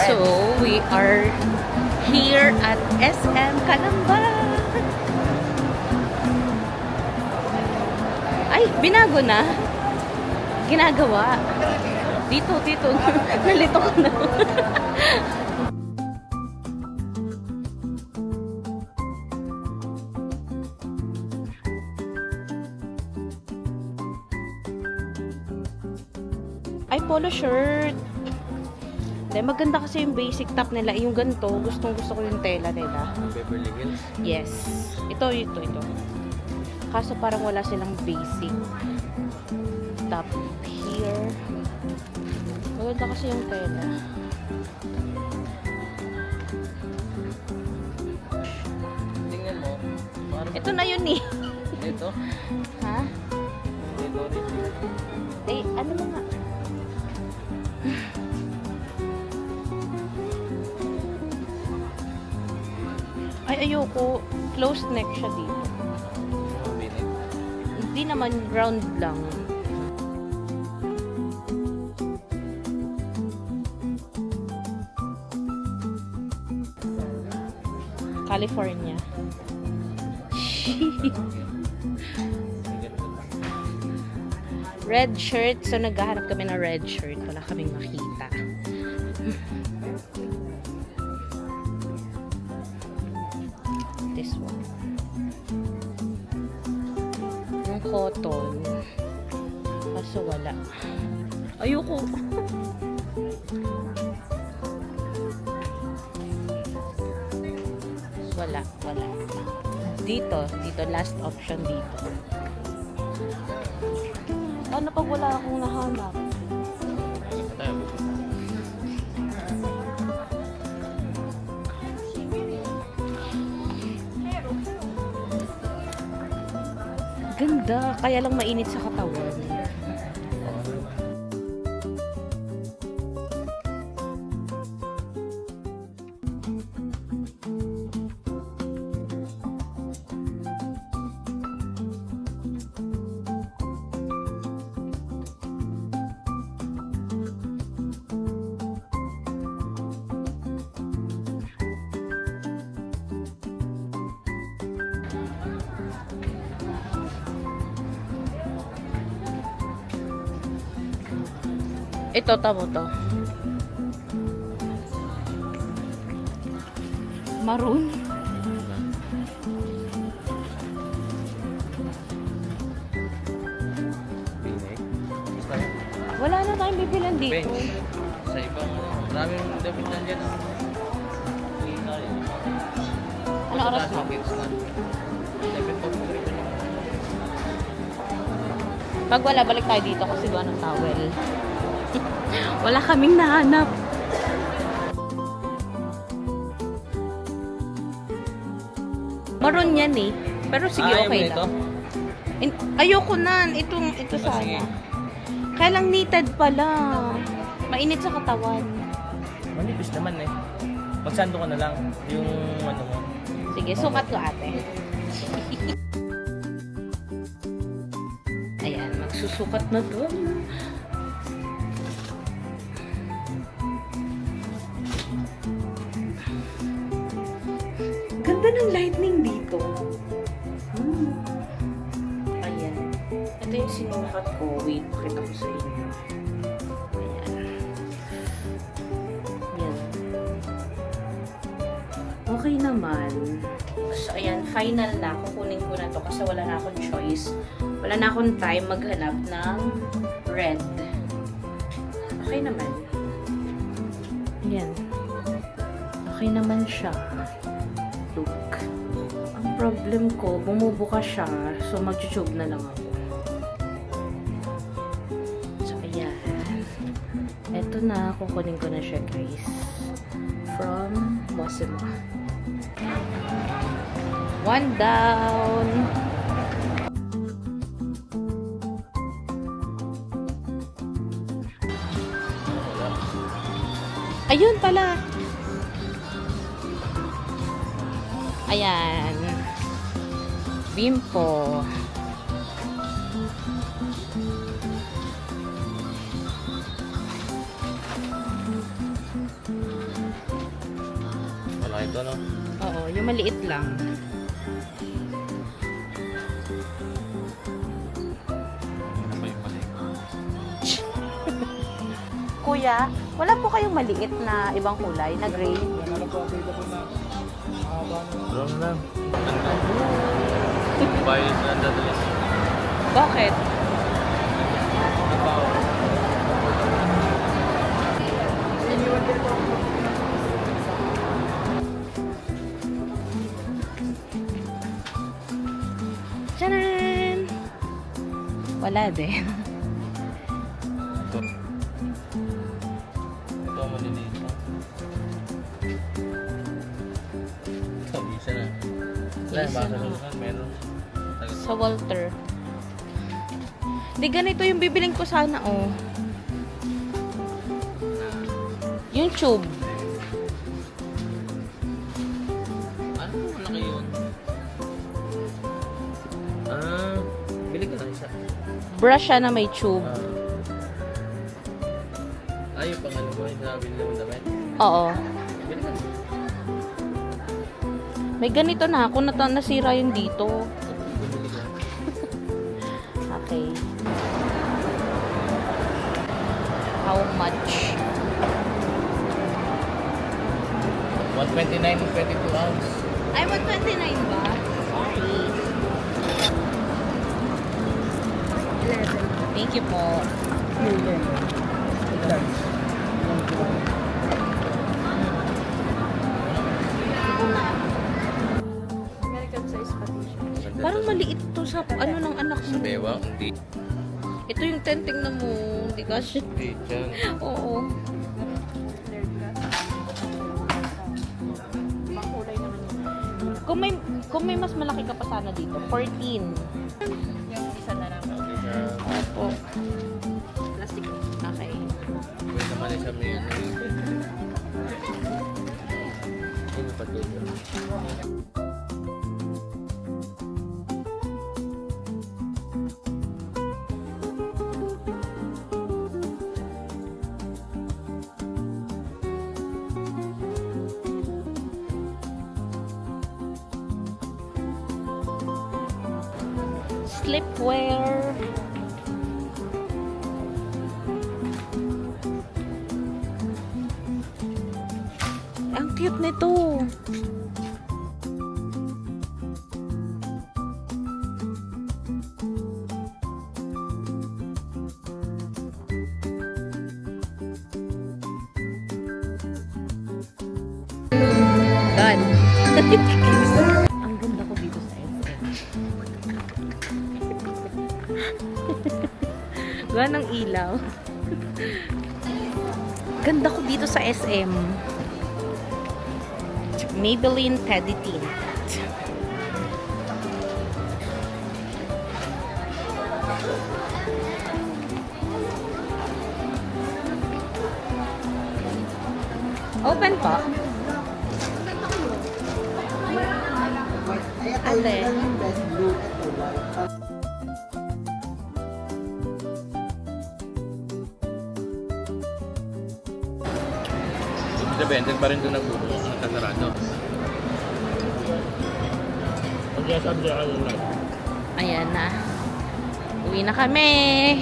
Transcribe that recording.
So, we are here at SM Calamba. Ay, binago na. Ginagawa. Dito. Nalito ko na. Ay, polo shirt. Dahil maganda kasi yung basic top nila. Yung ganito, gusto ko yung tela nila. Beverly Hills? Yes. Ito. Kaso parang wala silang basic top here. Maganda kasi yung tela. Tingnan mo. Ito na yun eh. Dito? Ha? Dito rin. Eh, ano mo nga? Ay, ayoko. Closed neck siya dito. Mabinit. Hindi naman round lang. California. Red shirt. So, naghahanap kami ng red shirt. Wala kaming makita. This one. Yung cotton. Kaso wala. Ayoko. Wala. Dito, last option dito. Ano pag wala akong nahanap? Ganda, kaya lang mainit sa katawan. Ito, tamo to. Maroon. Binig. Basta yun. Wala na tayong bibilan dito. Bench. Sa ibang maraming damit nandiyan. Ano oras na? Dapat pa po rin. Pag wala, balik tayo dito kasi gawa ng towel. Wala kaming nahanap. Maroon yan eh. Pero sige, okay lang. Ayoko na. Ito sana. Sige. Kaya lang knitted pala. Mainit sa katawan. Manipis naman eh. Magsando ka na lang yung ano mo. Sige, sukat ko ate. Ayan, magsusukat na to. Ganda ng lightning dito. Ayan. Ito yung sinukat ko. Wait, pakita ko sa inyo. Ayan. Ayan. Okay naman. So, ayan, final na. Kukunin ko na to kasi wala na akong choice. Wala na akong time maghanap ng red. Okay naman. Ayan. Okay naman siya. Look. Ang problem ko, bumubuka siya. So, mag-tube na lang ako. So, ayan. Eto na. Kukunin ko na siya, guys. From Mosimo. One down. Ayun pala. Ayan. Bimpo. dito, no? Oo, yung maliit lang. Ano ba yung mali? Kuya, wala po kayong maliit na ibang kulay, na gray? Brown lang. Bayad na dadalis. Bakit? Nabaw. Tchanan! Wala din. Ito. Ito maliliit lang. Ito, isa na. Wala, Isa baka na. sa susunod, meron. Sa Walter. Di ganito yung bibiling ko sana, oh. Yung tube. Ano kung malaki yun? Bili ka na isa. Brush siya na may tube. Yung pang ano ko, yung nabili naman damit. Oo. Bili ka na. May ganito na ako. Nasira yung dito. Bumili ka. Okay. How much? 129, 22 ounce. Ay, 129 ba? Sorry. 11. Thank you po. American size pati siya. Parang maliit to sa ano ng anak mo. Sa bewang, hindi. Ito yung tenting na mo. Hindi ka siya. Hindi, dyan. Oo. Kung may mas malaki ka pa sana dito, 14. Yung isa na lang. Opo. Plastic. Okay. Pwede naman isa may ano yun. Hindi pa dito. Slipwear. Ang cute nito. Done. Ang ganda ko dito sa SM. Ganang ilaw. Ganda ko dito sa SM. Maybelline Teddy Tint. Open po. Ate. Depende pa rin doon nagbubukas ng kasarado. Ayan na. Uwi na kami.